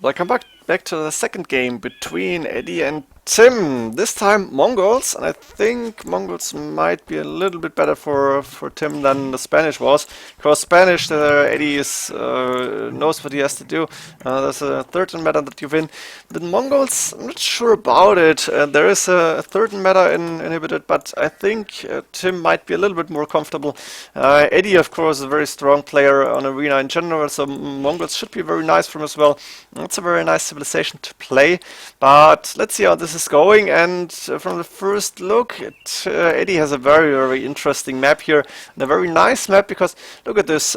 Welcome back to the second game between Eddie and Tim. This time Mongols, and I think Mongols might be a little bit better for Tim than the Spanish was. Because Spanish, Eddie knows what he has to do. There's a third meta that you win. The Mongols, I'm not sure about it. There is a third meta inhibited, but I think Tim might be a little bit more comfortable. Eddie, of course, is a very strong player on Arena in general, so Mongols should be very nice for him as well. It's a very nice civilization to play, but let's see how this is going. And from the first look, Eddie has a very interesting map here, and a very nice map because look at this.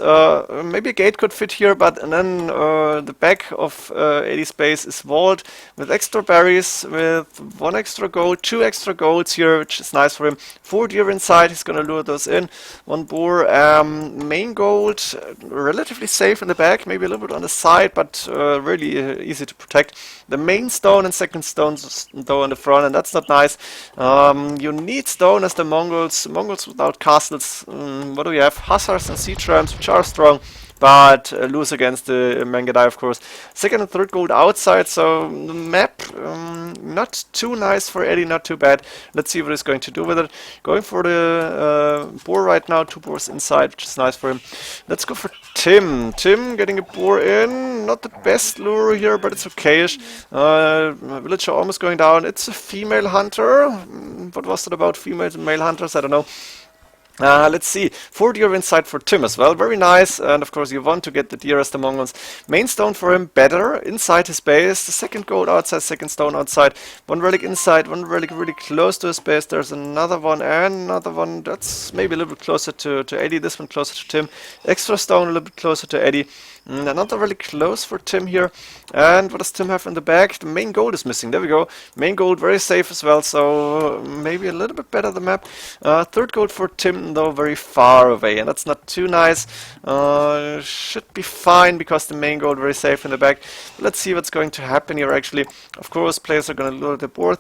Maybe a gate could fit here, but and then the back of Eddie's base is walled with extra berries, with one extra gold, two extra golds here, which is nice for him. 4 deer inside, he's gonna lure those in. One boar, main gold, relatively safe in the back, maybe a little bit on the side, but really easy to protect. The main stone and second stone though in the front, and that's not nice. You need stone as the Mongols. Mongols without castles. What do we have? Hussars and siege rams, which are strong, but lose against the Mangudai, of course. Second and third gold outside, so the map not too nice for Eddie, not too bad. Let's see what he's going to do with it. Going for the boar right now, 2 boars inside, which is nice for him. Let's go for Tim. Tim getting a boar in, not the best lure here, but it's okayish. Villager almost going down. It's a female hunter. What was it about females and male hunters? I don't know. Let's see, 4 deer inside for Tim as well, very nice, and of course you want to get the deer as the Mongols. Main stone for him, better, inside his base, the second gold outside, second stone outside, 1 relic inside, 1 relic really close to his base, there's another one and another one, that's maybe a little bit closer to Eddie, this one closer to Tim, extra stone a little bit closer to Eddie. Another really close for Tim here. And what does Tim have in the back? The main gold is missing. There we go. Main gold very safe as well, so maybe a little bit better the map. Third gold for Tim, though very far away, and that's not too nice. Should be fine because the main gold very safe in the back. But let's see what's going to happen here actually. Of course, players are going to lure the boar.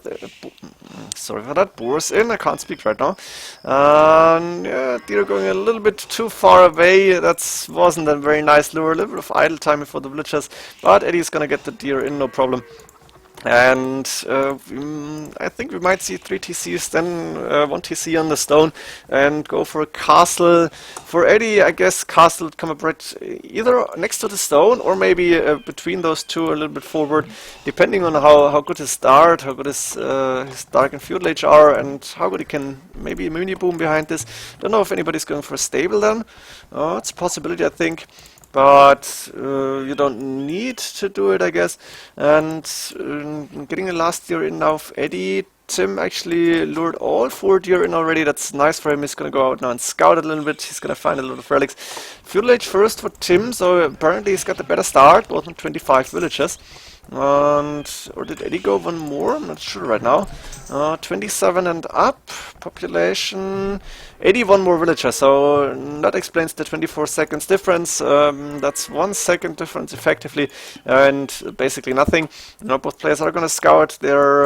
Sorry for that. Boars in. I can't speak right now. Yeah, deer going a little bit too far away. That wasn't a very nice lure. A little bit of idle time before the villagers, but Eddie's gonna get the deer in, no problem. And I think we might see 3 TCs, then 1 TC on the stone, and go for a castle. For Eddie, I guess castle would come up right either next to the stone, or maybe between those two, a little bit forward, depending on how good his start, how good his dark and feudal age are, and how good he can, maybe a mini boom behind this. Don't know if anybody's going for a stable then. It's a possibility, I think. But you don't need to do it, I guess. And getting the last deer in now of Eddie. Tim actually lured all 4 deer in already. That's nice for him. He's going to go out now and scout a little bit. He's going to find a lot of relics. Feudal age first for Tim, so apparently he's got the better start, both on 25 villages. And or did Eddie go 1 more? I'm not sure right now. 27 and up population. 81 more villagers, so that explains the 24 seconds difference. That's 1 second difference effectively, and basically nothing. You know, both players are going to scout their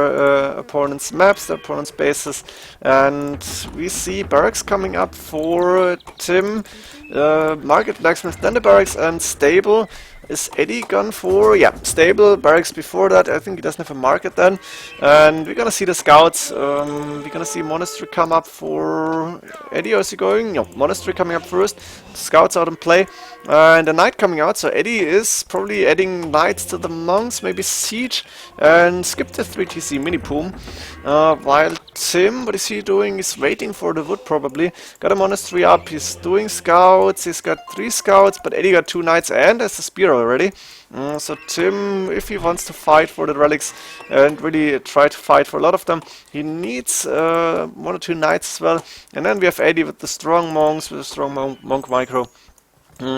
opponent's maps, their opponent's bases, and we see barracks coming up for Tim. Market, blacksmith, then the barracks, and stable. Is Eddie gone for? Yeah, stable, barracks before that. I think he doesn't have a market then. And we're gonna see the scouts. We're gonna see monastery come up for Eddie. Or is he going? No, monastery coming up first. Scouts out in play. And the knight coming out. So Eddie is probably adding knights to the monks, maybe siege, and skip the 3 TC mini boom. While Tim, what is he doing? He's waiting for the wood probably. Got a monastery up. He's doing scouts. He's got 3 scouts, but Eddie got 2 knights and has a spear already. So Tim, if he wants to fight for the relics and really try to fight for a lot of them, he needs 1 or 2 knights as well. And then we have Eddie with the strong monks, with a strong monk micro.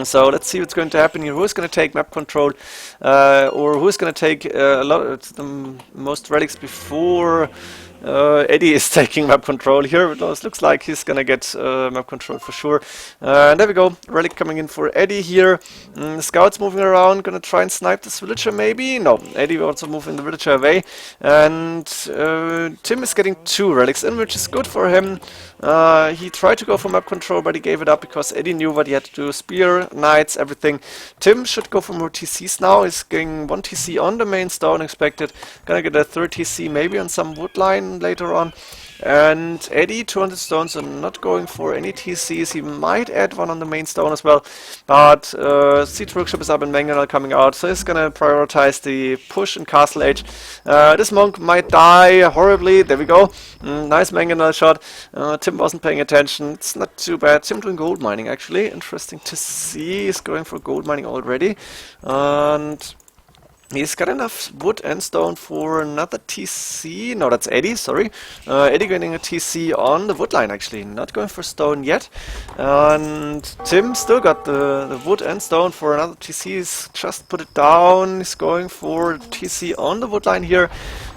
So let's see what's going to happen here. Who's going to take map control, or who's going to take a lot of the most relics before Eddie is taking map control here. It looks like he's gonna get map control for sure. And there we go. Relic coming in for Eddie here. Scouts moving around, gonna try and snipe this villager maybe? No, Eddie will also moving the villager away. And Tim is getting 2 relics in, which is good for him. He tried to go for map control, but he gave it up because Eddie knew what he had to do. Spear, knights, everything. Tim should go for more TCs now. He's getting 1 TC on the main stone expected. Gonna get a 3rd TC maybe on some wood line later on. And Eddie, 200 stones, and not going for any TCs. He might add 1 on the main stone as well. But Siege Workshop is up and Mangonel coming out, so he's gonna prioritize the push in Castle Age. This monk might die horribly. There we go. Nice Mangonel shot. Tim wasn't paying attention. It's not too bad. Tim doing gold mining actually. Interesting to see. He's going for gold mining already. And he's got enough wood and stone for another TC. No, that's Eddie, sorry. Eddie getting a TC on the wood line actually. Not going for stone yet. And Tim still got the wood and stone for another TC. He's just put it down. He's going for TC on the wood line here.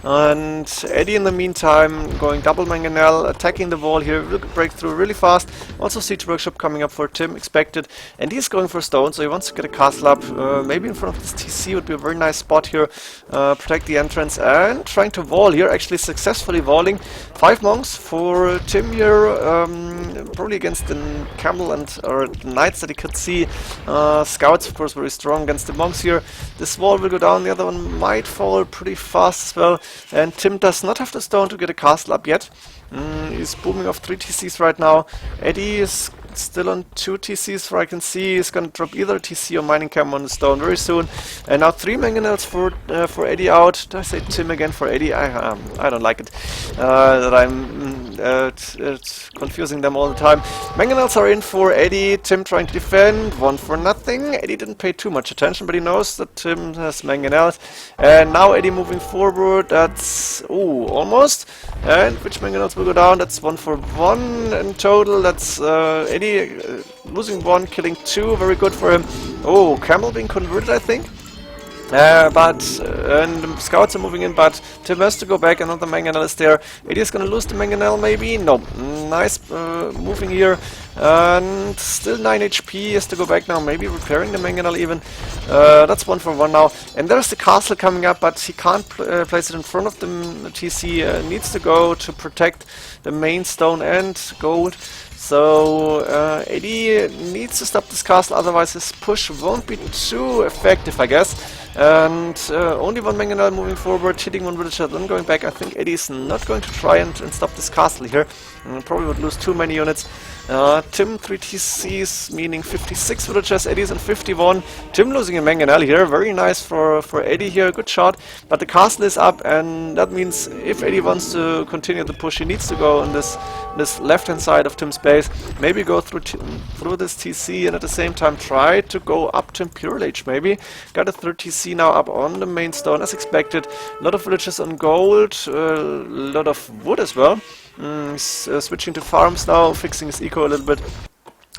And Eddie in the meantime going double mangonel, attacking the wall here, will break through really fast. Also Siege Workshop coming up for Tim, expected. And he's going for stone, so he wants to get a castle up. Maybe in front of this TC would be a very nice spot here. Protect the entrance and trying to wall here, actually successfully walling. 5 monks for Tim here, probably against the camel or the knights that he could see. Scouts of course very strong against the monks here. This wall will go down, the other one might fall pretty fast as well. And Tim does not have the stone to get a castle up yet. He's booming off 3 TCs right now. Eddie is still on 2 TCs where I can see he's gonna drop either TC or mining cam on the stone very soon. And now 3 mangonels for Eddie out. Did I say Tim again for Eddie? I don't like it that I'm confusing them all the time. Mangonels are in for Eddie. Tim trying to defend. 1 for nothing. Eddie didn't pay too much attention, but he knows that Tim has mangonels. And now Eddie moving forward. That's almost. And which mangonels will go down? That's 1 for 1 in total. That's Eddie losing 1, killing 2. Very good for him. Oh, camel being converted, I think. And the scouts are moving in, but Tim has to go back. Another mangonel is there. Eddie is gonna lose the mangonel, maybe? No. Nice moving here. And still 9 HP. He has to go back now, maybe repairing the mangonel even. That's 1 for 1 now. And there's the castle coming up, but he can't place it in front of the TC. Needs to go to protect the main stone and gold. So Eddie needs to stop this castle, otherwise his push won't be too effective, I guess. And only 1 mangonel moving forward, hitting 1 villager, then going back. I think Eddie's not going to try and stop this castle here. Probably would lose too many units. Tim 3 TCs, meaning 56 villagers. Eddie's on 51. Tim losing a mangonel here. Very nice for Eddie here. Good shot. But the castle is up, and that means if Eddie wants to continue the push, he needs to go on this left-hand side of Tim's base. Maybe go through this TC and at the same time try to go up to Imperial Age maybe. Got a 3rd TC now up on the main stone as expected. A lot of villagers on gold. A lot of wood as well. Switching to farms now, fixing his eco a little bit.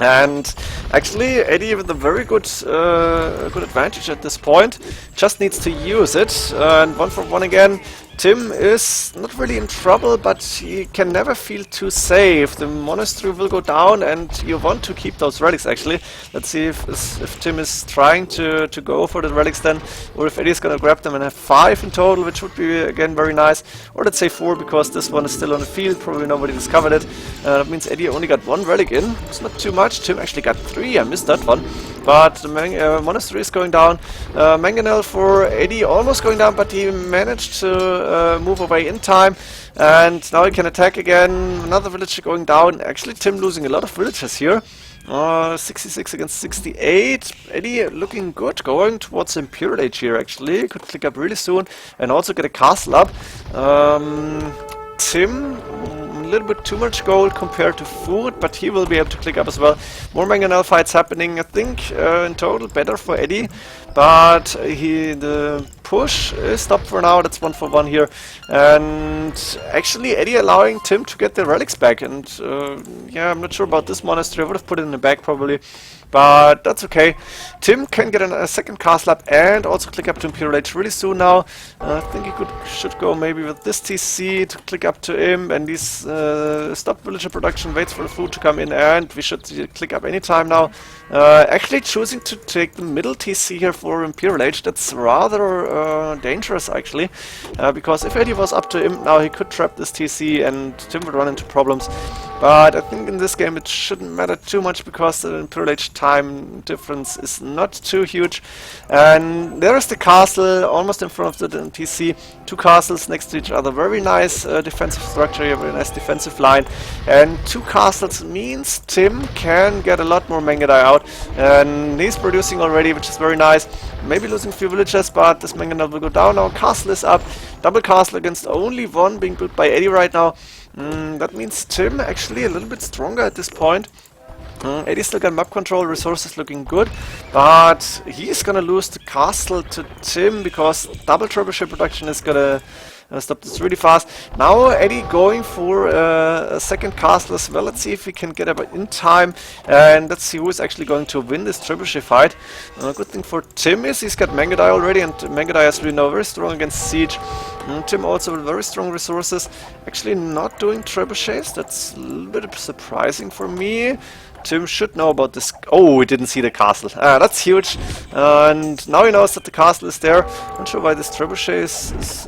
And actually Eddie with a very good advantage at this point, just needs to use it. And 1 for 1 again. Tim is not really in trouble, but he can never feel too safe. The monastery will go down and you want to keep those relics actually. Let's see if Tim is trying to go for the relics then, or if Eddie's gonna grab them and have 5 in total, which would be again very nice. Or let's say 4, because this one is still on the field, probably nobody discovered it. That means Eddie only got 1 relic in. It's not too much. Tim actually got 3, I missed that one. But the monastery is going down. Mangonel for Eddie almost going down, but he managed to move away in time. And now he can attack again. Another villager going down. Actually, Tim losing a lot of villagers here. 66 against 68. Eddie looking good, going towards Imperial Age here actually. Could click up really soon and also get a castle up. Tim, a little bit too much gold compared to food, but he will be able to click up as well. More mangonel fights happening, I think in total better for Eddie. but the push is stopped for now. That's 1 for 1 here, and actually Eddie allowing Tim to get the relics back, and yeah, I'm not sure about this monastery. I would have put it in the bag probably, but that's okay. Tim can get a second castle up and also click up to Imperial Age really soon now. I think he should go maybe with this TC to click up to him, and he's stop villager production, waits for the food to come in, and we should click up anytime now. Actually choosing to take the middle TC here for Imperial Age, that's rather dangerous actually, because if Eddie was up to him now, he could trap this TC and Tim would run into problems. But I think in this game it shouldn't matter too much because the Imperial Age time difference is not too huge. And there is the castle almost in front of the TC. 2 castles next to each other. Very nice defensive structure here, very nice defensive line. And 2 castles means Tim can get a lot more Mangadai out. And he's producing already, which is very nice. Maybe losing a few villages, but this Mangadai will go down now. Castle is up. Double castle against only 1 being built by Eddie right now. That means Tim actually a little bit stronger at this point. Eddie still got map control, resources looking good, but he's gonna lose the castle to Tim because double trebuchet production is gonna stop this really fast. Now Eddie going for a second castle as well. Let's see if we can get it in time, and let's see who is actually going to win this trebuchet fight. Good thing for Tim is he's got Mangadai already, and Mangadai, as we know, very strong against siege. Tim also with very strong resources. Actually not doing trebuchets, that's a little bit surprising for me. Tim should know about this. Oh, we didn't see the castle. That's huge. And now he knows that the castle is there. Not sure why this trebuchet is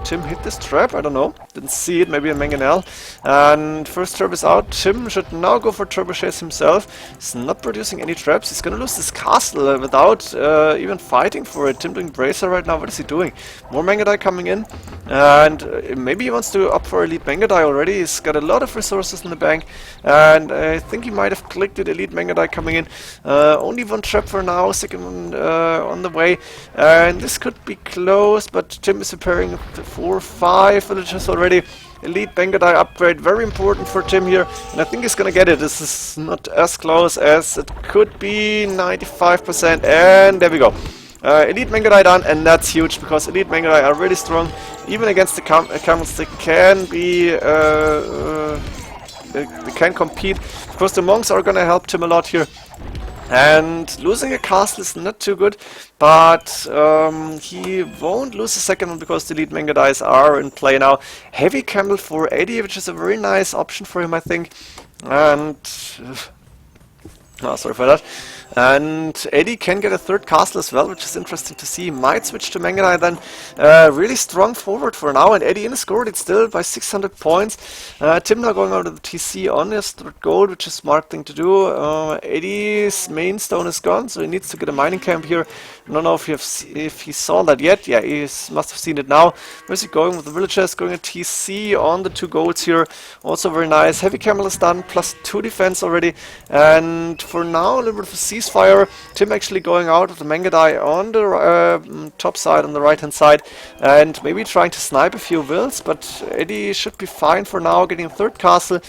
Tim hit this trap? I don't know. Didn't see it. Maybe a mangonel. And first trap is out. Tim should now go for trebuchets himself. He's not producing any traps. He's gonna lose this castle without even fighting for it. Tim doing bracer right now. What is he doing? More Mangadai coming in. And maybe he wants to opt for Elite Mangadai already. He's got a lot of resources in the bank. And I think he might have clicked it. Elite Mangadai coming in. Only 1 trap for now. Second one on the way. And this could be close, but Tim is preparing 4 or 5 villages already. Elite Mangadai upgrade, very important for Tim here, and I think he's gonna get it. This is not as close as it could be. 95%, and there we go. Elite Mangadai done, and that's huge because Elite Mangadai are really strong. Even against the camels, they can be they can compete. Of course, the monks are gonna help Tim a lot here. And losing a castle is not too good, but he won't lose the second one because the Elite Mangadais are in play now. Heavy camel for Edie, which is a very nice option for him, I think. And sorry for that. And Eddie can get a 3rd castle as well, which is interesting to see. He might switch to Mangadai then. Really strong forward for now, and Eddie in scored it still by 600 points. Tim now going out of the TC on his 3rd gold, which is a smart thing to do. Eddie's main stone is gone, so he needs to get a mining camp here. I don't know if he saw that yet. Yeah, he must have seen it now. Where's he going with the villagers? Going a TC on the 2 golds here. Also very nice. Heavy camel is done, plus 2 defense already. And for now, a little bit of a ceasefire. Tim actually going out with the Mangadai on the top side, on the right hand side, and maybe trying to snipe a few wills, but Eddie should be fine for now, getting a 3rd castle,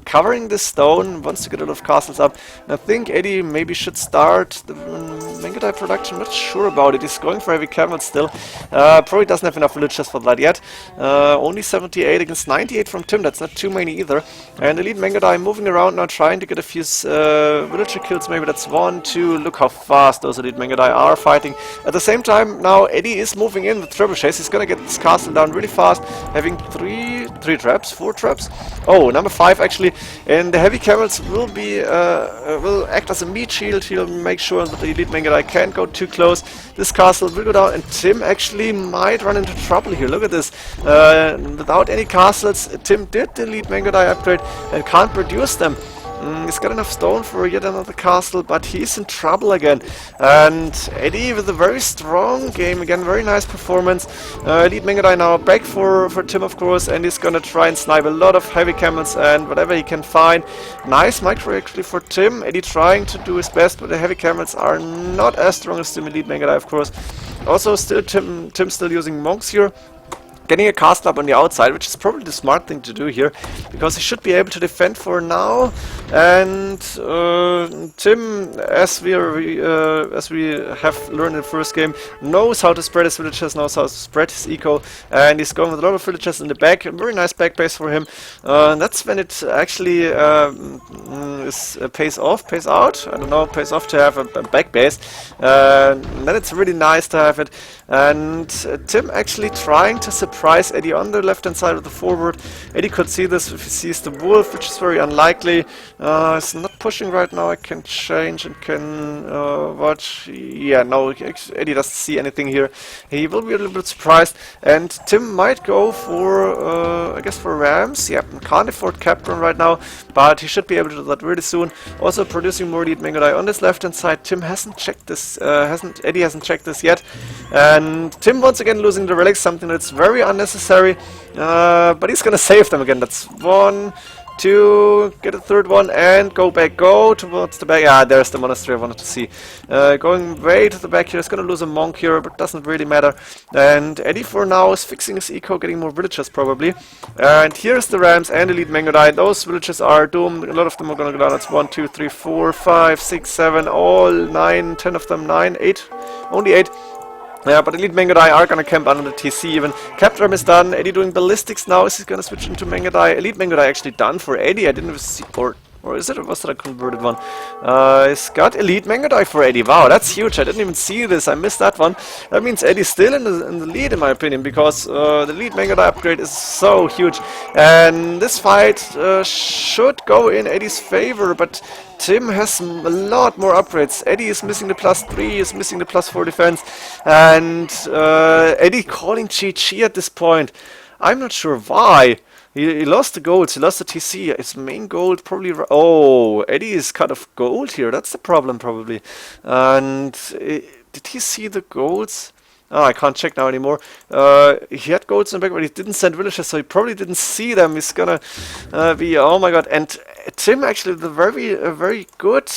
covering the stone, wants to get a lot of castles up. And I think Eddie maybe should start the Mangadai production, not sure about it. He's going for heavy camels still. Probably doesn't have enough villagers for that yet. Only 78 against 98 from Tim, that's not too many either. And Elite Mangadai moving around now, trying to get a few villager kills, maybe that's 1, 2. Look how fast those Elite Mangadai are fighting. At the same time, now Eddie is moving in with trebuchets. He's gonna get this castle down really fast, having 4 traps. Oh, number 5 actually. And the heavy camels will be will act as a meat shield. He'll make sure that the Elite Mangadai can't go too close. This castle will go down, and Tim actually might run into trouble here. Look at this. Without any castles, Tim did the Elite Mangadai upgrade and can't produce them. He's got enough stone for yet another castle, but he's in trouble again. And Eddie with a very strong game again, very nice performance. Elite Mangadai now back for Tim, of course, and he's gonna try and snipe a lot of heavy camels and whatever he can find. Nice micro actually for Tim. Eddie trying to do his best, but the heavy camels are not as strong as the Elite Mangadai, of course. Also, still Tim still using monks here. getting a castle up on the outside, which is probably the smart thing to do here, because he should be able to defend for now. And Tim, as we have learned in the first game, knows how to spread his villagers, knows how to spread his eco, and he's going with a lot of villagers in the back. A very nice back base for him. And that's when it actually pays out. I don't know, pays off to have a back base. Then it's really nice to have it. And Tim actually trying to surprise Edie on the left hand side of the forward. Edie could see this if he sees the wolf, which is very unlikely. It's not pushing right now. I can change and can watch. Yeah, no, Edie doesn't see anything here. He will be a little bit surprised. And Tim might go for, I guess, for rams. Yeah, can't afford Captain right now, but he should be able to do that really soon. Also producing more lead Mangodai on this left hand side. Tim hasn't checked this. Edie hasn't checked this yet. And Tim once again losing the relics, something that's very unnecessary, but he's gonna save them again. That's 1, 2, get a third one, and go towards the back. Ah, there's the monastery I wanted to see. Going way to the back here. He's gonna lose a monk here, but doesn't really matter. And Edie for now is fixing his eco, getting more villagers probably. And here's the rams and elite Mangodai. Those villagers are doomed. A lot of them are gonna go down. That's 1, 2, 3, 4, 5, 6, 7, all 9, 10 of them, 9, 8, only 8. Yeah, but Elite Mangodai are gonna camp under the TC even. Captram is done. Edie doing ballistics now. Is he gonna switch into Mangodai? Elite Mangodai actually done for Edie. I didn't see, or is it, or was that a converted one? It's got Elite Mangodai for Edie. Wow, that's huge. I didn't even see this. I missed that one. That means Eddie's still in the lead, in my opinion, because the Elite Mangodai upgrade is so huge. And this fight should go in Eddie's favor, but Tim has a lot more upgrades. Edie is missing the +3, is missing the +4 defense, and Edie calling GG at this point. I'm not sure why. He lost the golds, he lost the TC. His main gold probably... Oh, Edie is cut off gold here. That's the problem probably. And did he see the golds? Oh, I can't check now anymore. He had golds in the back, but he didn't send villagers, so he probably didn't see them. He's gonna be... Oh my god. And Tim actually with a very good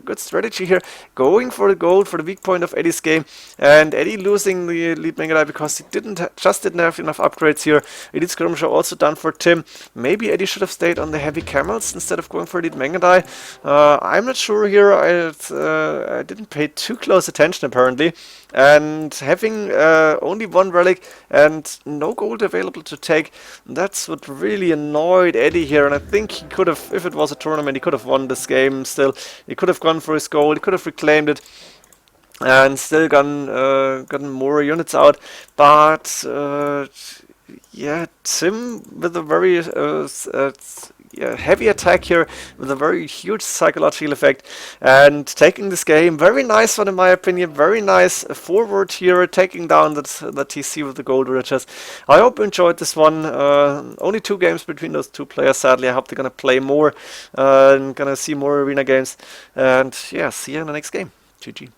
good strategy here, going for the gold for the weak point of Eddie's game, and Edie losing the lead Mangodai because he didn't have enough upgrades here. Elite Skirmisher also done for Tim. Maybe Edie should have stayed on the heavy camels instead of going for Elite Mangodai. I'm not sure here. I didn't pay too close attention apparently. And having only one relic and no gold available to take, that's what really annoyed Edie here. And I think he could have, if it was a tournament, he could have won this game still. He could have gone for his gold, he could have reclaimed it and still gotten more units out. But yeah, Tim with a very heavy attack here with a very huge psychological effect and taking this game. Very nice one in my opinion. Very nice forward here, taking down the TC with the gold riches. I hope you enjoyed this one. Only 2 games between those 2 players sadly. I hope they're gonna play more and gonna see more arena games. And yeah, see you in the next game. GG.